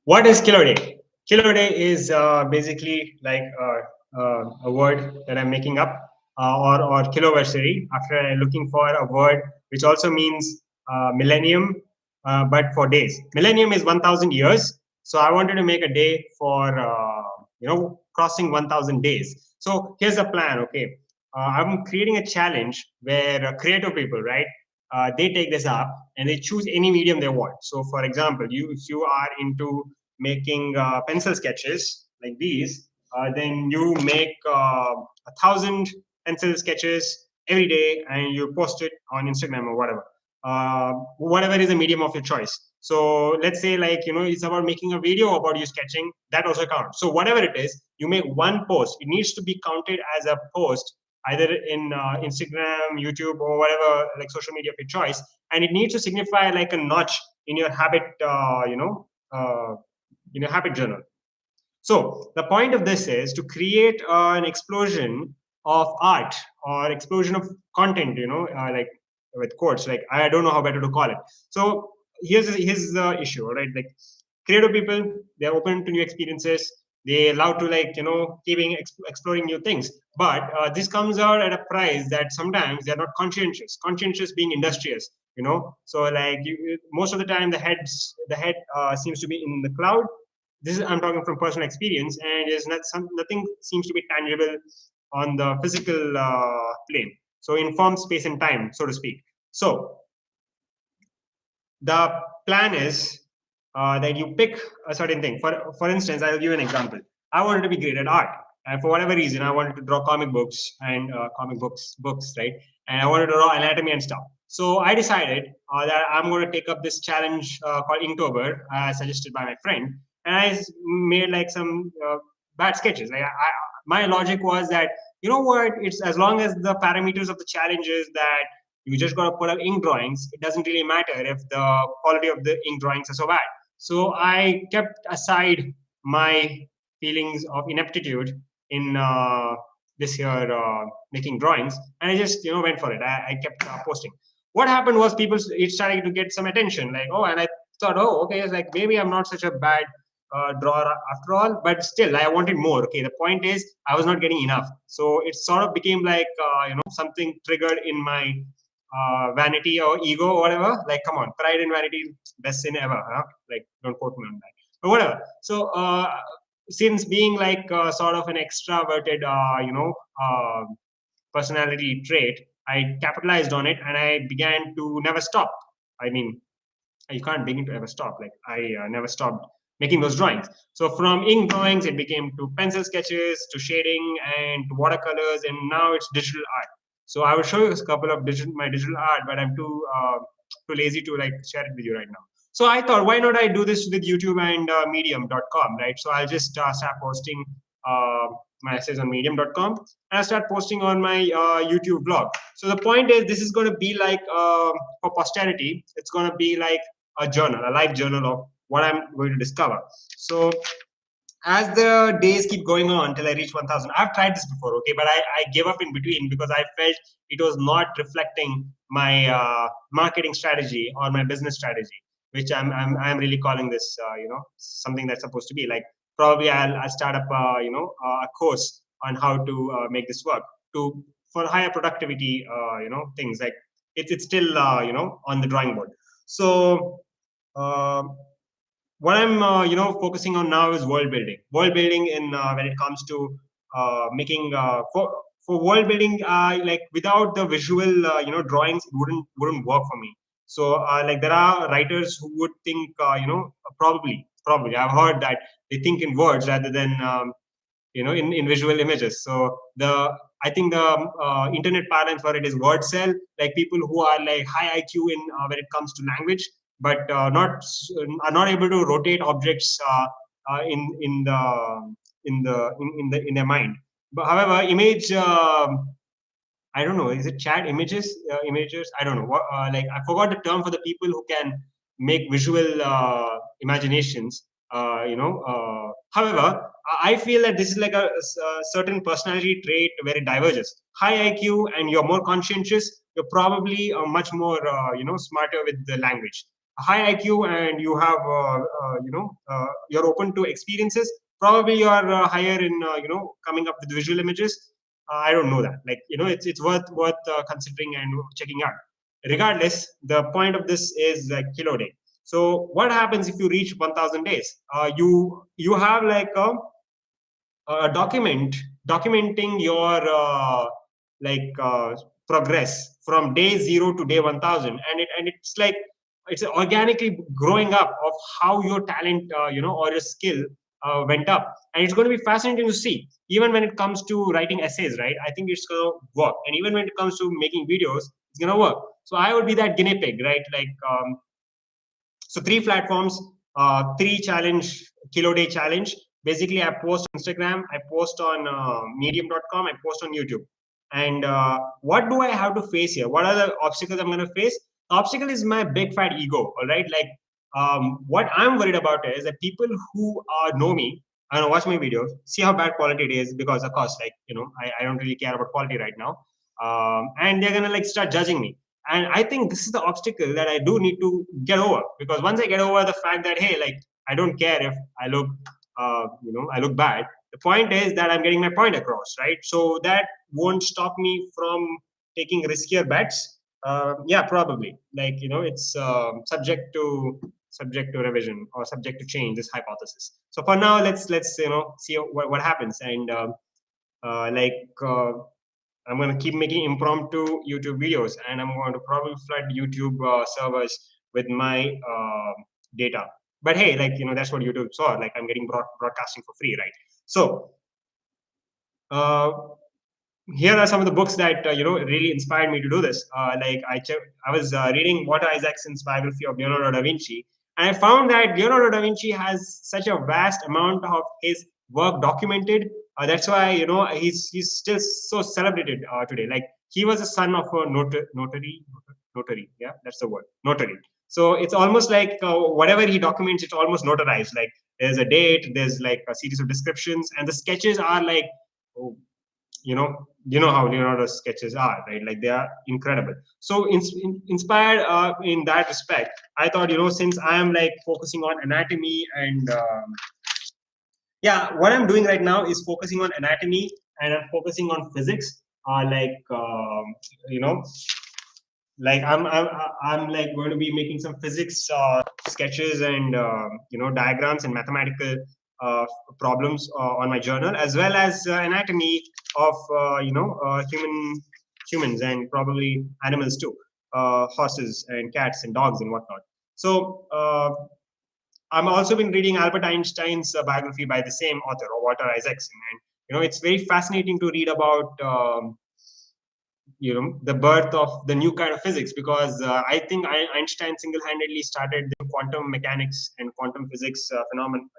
What is Kilo-day? Kilo-day is basically like a word that I'm making up, or Kilo-versary. After looking for a word which also means millennium, but for days. Millennium is 1,000 years. So I wanted to make a day for crossing 1,000 days. So here's the plan. Okay, I'm creating a challenge where creative people, right? They take this up and they choose any medium they want. So, for example, if you are into making pencil sketches like these, then you make 1,000 pencil sketches every day and you post it on Instagram or whatever. Whatever is the medium of your choice. So let's say, like, it's about making a video about you sketching, that also counts. So whatever it is, you make one post, it needs to be counted as a post either in Instagram, YouTube, or whatever, like social media of your choice, and it needs to signify like a notch in your habit, in your habit journal. So the point of this is to create an explosion of art or explosion of content, like with quotes, like I don't know how better to call it. So here's the issue, right? Like creative people, they're open to new experiences. They love to, like, keeping exploring new things. But this comes out at a price that sometimes they're not conscientious. Conscientious being industrious, So like most of the time, the head seems to be in the cloud. This is, I'm talking from personal experience, and there's nothing seems to be tangible on the physical plane. So in form, space, and time, so to speak. So the plan is that you pick a certain thing. For instance, I'll give you an example. I wanted to be great at art, and for whatever reason, I wanted to draw comic books and books, right? And I wanted to draw anatomy and stuff. So I decided that I'm going to take up this challenge called Inktober, suggested by my friend, and made like some bad sketches. My logic was that, you know what, it's as long as the parameters of the challenge is that you just got to put up ink drawings. It doesn't really matter if the quality of the ink drawings are so bad. So I kept aside my feelings of ineptitude in this year making drawings, and I just went for it. I kept posting. What happened was people it started to get some attention, like, oh, and I thought, oh, okay, it's like maybe I'm not such a bad drawer after all, but still I wanted more. Okay, the point is I was not getting enough, so it sort of became like something triggered in my vanity or ego or whatever. Like, come on, pride and vanity, best sin ever, huh? Like, don't quote me on that, but whatever. So since being like sort of an extroverted personality trait, I capitalized on it and I began to never stop. I mean, you can't begin to ever stop. Like, I never stopped making those drawings. So from ink drawings, it became to pencil sketches, to shading, and to watercolors, and now it's digital art. So I will show you a couple of my digital art, but I'm too lazy to like share it with you right now. So I thought, why not I do this with YouTube and Medium.com, right? So I'll just start posting uh, my essays on Medium.com, and I'll start posting on my YouTube blog. So the point is, this is going to be like for posterity. It's going to be like a journal, a live journal of what I'm going to discover. So as the days keep going on till I reach 1,000, I've tried this before, okay, but I gave up in between because I felt it was not reflecting my marketing strategy or my business strategy, which I'm really calling this, something that's supposed to be like, probably I'll start up, a course on how to make this work to for higher productivity, things like it's still, on the drawing board. So, uh, what I'm focusing on now is world building. World building in when it comes to making for world building, like without the visual drawings, it wouldn't work for me. So like there are writers who would think probably I've heard that they think in words rather than in visual images. So I think the internet parlance for it is word cell, like people who are like high IQ in when it comes to language, but not are not able to rotate objects in their mind. But however, image, I don't know, is it chat images, images, I don't know what, like I forgot the term for the people who can make visual imaginations, however, I feel that this is like a certain personality trait where it diverges. High IQ and you're more conscientious, you're probably much more smarter with the language. a high IQ and you have you're open to experiences, probably you are higher in coming up with visual images. I don't know that. Like it's worth considering and checking out. Regardless, the point of this is like kilo day. So what happens if you reach 1,000 days? You have like a documenting your like progress from day 0 to day 1,000, and it's like it's organically growing up of how your talent or your skill went up, and it's going to be fascinating to see. Even when it comes to writing essays, right? I think it's going to work, and even when it comes to making videos, it's going to work. So I would be that guinea pig, right? Like so three platforms, three challenge, kilo day challenge. Basically, I post on Instagram, I post on medium.com, I post on YouTube. And what do I have to face here? What are the obstacles I'm going to face? The obstacle is my big fat ego, all right? Like what I'm worried about is that people who know me and watch my videos, see how bad quality it is, because of course, like, I don't really care about quality right now. And they're going to like start judging me, and I think this is the obstacle that I do need to get over, because once I get over the fact that, hey, like, I don't care if I look I look bad, the point is that I'm getting my point across, right? So that won't stop me from taking riskier bets. Yeah, probably, like, it's subject to revision or subject to change, this hypothesis. So for now, let's see what happens. And like I'm going to keep making impromptu YouTube videos, and I'm going to probably flood YouTube servers with my data. But hey, like, that's what YouTube saw. Like, I'm getting broadcasting for free, right? So uh, here are some of the books that really inspired me to do this. I was reading Walter Isaacson's biography of Leonardo da Vinci, and I found that Leonardo da Vinci has such a vast amount of his work documented. That's why he's still so celebrated today. Like, he was a son of a notary. Yeah, that's the word, notary. So it's almost like whatever he documents, it's almost notarized. Like, there's a date, there's like a series of descriptions, and the sketches are like, oh, you know how Leonardo's sketches are, right? Like, they are incredible. So inspired in that respect, I thought, since I am like focusing on anatomy and yeah, what I'm doing right now is focusing on anatomy, and I'm focusing on physics. You know, like I'm like going to be making some physics sketches and diagrams and mathematical uh, problems on my journal, as well as anatomy of humans and probably animals too, horses and cats and dogs and whatnot. So I've also been reading Albert Einstein's biography by the same author, or Walter Isaacson, and it's very fascinating to read about the birth of the new kind of physics, because I think Einstein single-handedly started the quantum mechanics and quantum physics phenomenon,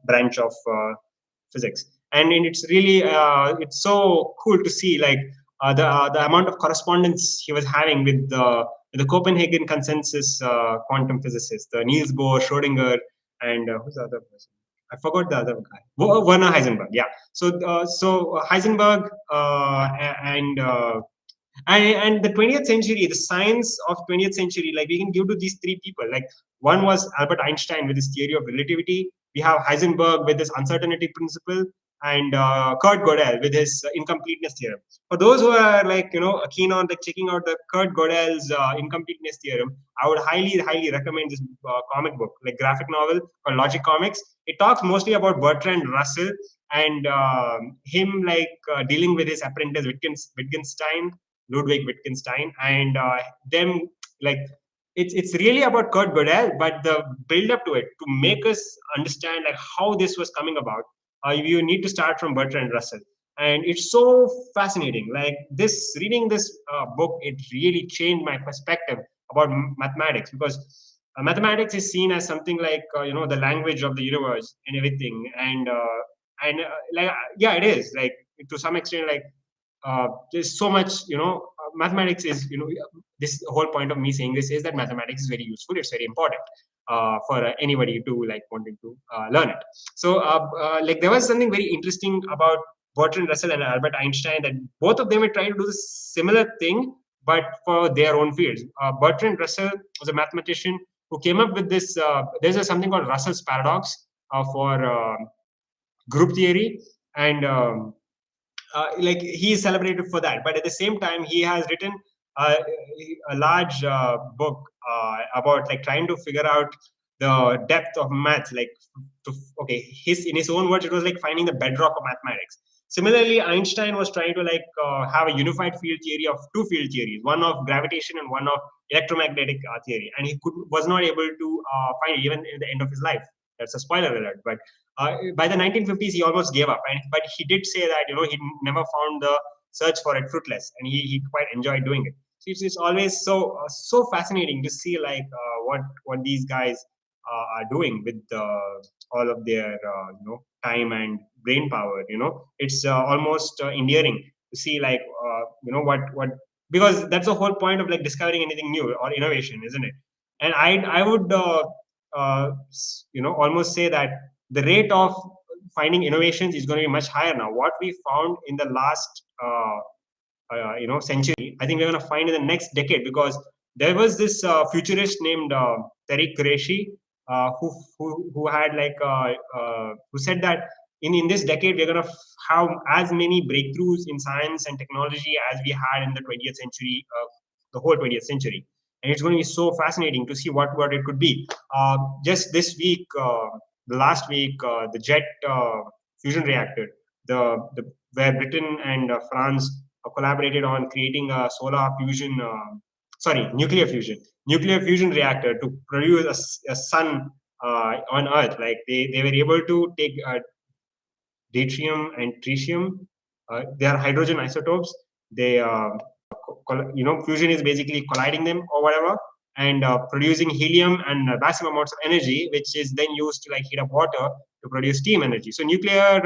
branch of physics. And it's really it's so cool to see, like, the amount of correspondence he was having with the Copenhagen consensus quantum physicists, the Niels Bohr, Schrodinger, and who's the other person? I forgot the other guy. Werner Heisenberg. Yeah. So Heisenberg and the 20th century, the science of 20th century, like, we can give to these three people. Like, one was Albert Einstein with his theory of relativity. We have Heisenberg with his uncertainty principle, and Kurt Gödel with his incompleteness theorem. For those who are like keen on like checking out the Kurt Gödel's incompleteness theorem, I would highly recommend this comic book, like graphic novel called Logic Comics. It talks mostly about Bertrand Russell and him like dealing with his apprentice Wittgenstein, Ludwig Wittgenstein, and them, like, it's really about Kurt Gödel, but the build up to it, to make us understand like how this was coming about, you need to start from Bertrand Russell, and it's so fascinating. Like, reading this book, it really changed my perspective about mathematics, because mathematics is seen as something like the language of the universe and everything, and like, yeah, it is, like, to some extent, like, there's so much, mathematics is, this whole point of me saying this is that mathematics is very useful, it's very important for anybody to like wanting to learn it. So like, there was something very interesting about Bertrand Russell and Albert Einstein, that both of them were trying to do the similar thing, but for their own fields. Bertrand Russell was a mathematician who came up with this. There's something called Russell's paradox for group theory, and like he is celebrated for that. But at the same time, he has written uh, a large book about like trying to figure out the depth of math. Like, to, okay, his in his own words, it was like finding the bedrock of mathematics. Similarly, Einstein was trying to like have a unified field theory of two field theories, one of gravitation and one of electromagnetic theory, and he was not able to find it even in the end of his life. That's a spoiler alert, but by the 1950s, he almost gave up. But he did say that he never found the search for it fruitless, and he quite enjoyed doing it. So it's always so fascinating to see like what these guys are doing with all of their time and brain power. It's almost endearing to see like what because that's the whole point of like discovering anything new or innovation, isn't it? And I would almost say that the rate of finding innovations is going to be much higher now. What we found in the last century, I think we're going to find in the next decade, because there was this futurist named Tariq Qureshi who had like who said that in this decade we're going to have as many breakthroughs in science and technology as we had in the 20th century, the whole 20th century. And it's going to be so fascinating to see what it could be. Just this week, the last week, the jet fusion reactor, the where Britain and France collaborated on creating a nuclear fusion reactor to produce a sun on Earth. Like they were able to take deuterium and tritium. They are hydrogen isotopes. They fusion is basically colliding them or whatever, and producing helium and massive amounts of energy, which is then used to like heat up water to produce steam energy. So nuclear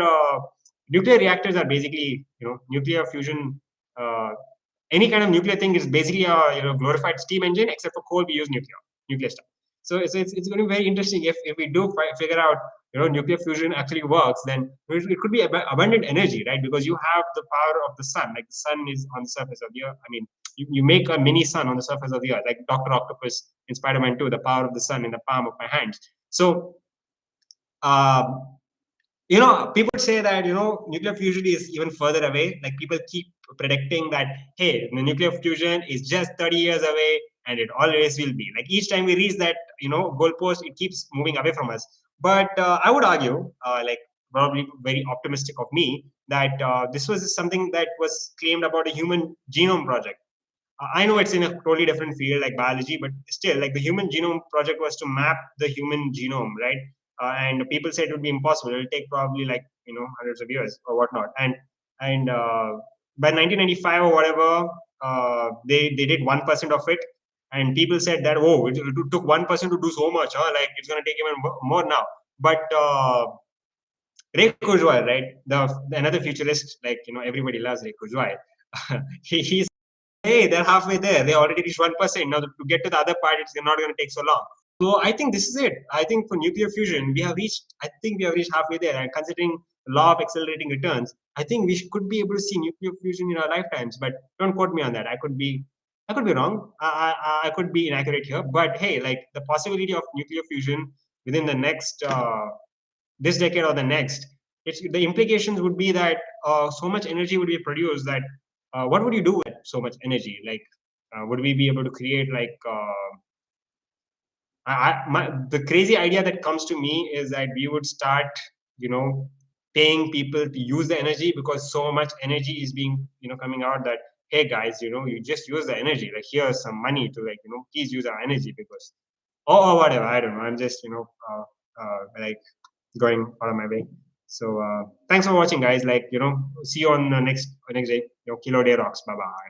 reactors are basically nuclear fusion. Any kind of nuclear thing is basically a glorified steam engine, except for coal we use nuclear stuff. So it's going to be very interesting if we do figure out nuclear fusion actually works. Then it could be abundant energy, right? Because you have the power of the sun. Like the sun is on the surface of the earth. I mean, you make a mini sun on the surface of the earth, like Dr. Octopus in Spider-Man 2, the power of the sun in the palm of my hands. So um, people say that nuclear fusion is even further away. Like people keep predicting that, hey, the nuclear fusion is just 30 years away, and it always will be. Like each time we reach that goalpost, it keeps moving away from us. But I would argue, like probably very optimistic of me, that this was something that was claimed about a human genome project. I know it's in a totally different field like biology, but still, like the Human Genome Project was to map the human genome, right? And people said it would be impossible. It'll take probably like hundreds of years or whatnot. And by 1995 or whatever, they did 1% of it, and people said that it took 1% to do so much, huh? Like it's gonna take even more now. But Ray Kurzweil, right? The another futurist, like everybody loves Ray Kurzweil. He's hey, they're halfway there. They already reached 1%. Now, to get to the other part, it's not going to take so long. So I think this is it. I think for nuclear fusion, I think we have reached halfway there. And considering the law of accelerating returns, I think we could be able to see nuclear fusion in our lifetimes. But don't quote me on that. I could be wrong. I could be inaccurate here. But hey, like the possibility of nuclear fusion within the next this decade or the next, the implications would be that so much energy would be produced that what would you do with so much energy? Like, would we be able to create like the crazy idea that comes to me is that we would start, paying people to use the energy, because so much energy is being, coming out that, hey guys, you just use the energy. Like here's some money to like, please use our energy because, or whatever. I don't know. I'm just, like going out of my way. So thanks for watching, guys. Like see you on next day. Kilo Day rocks. Bye bye.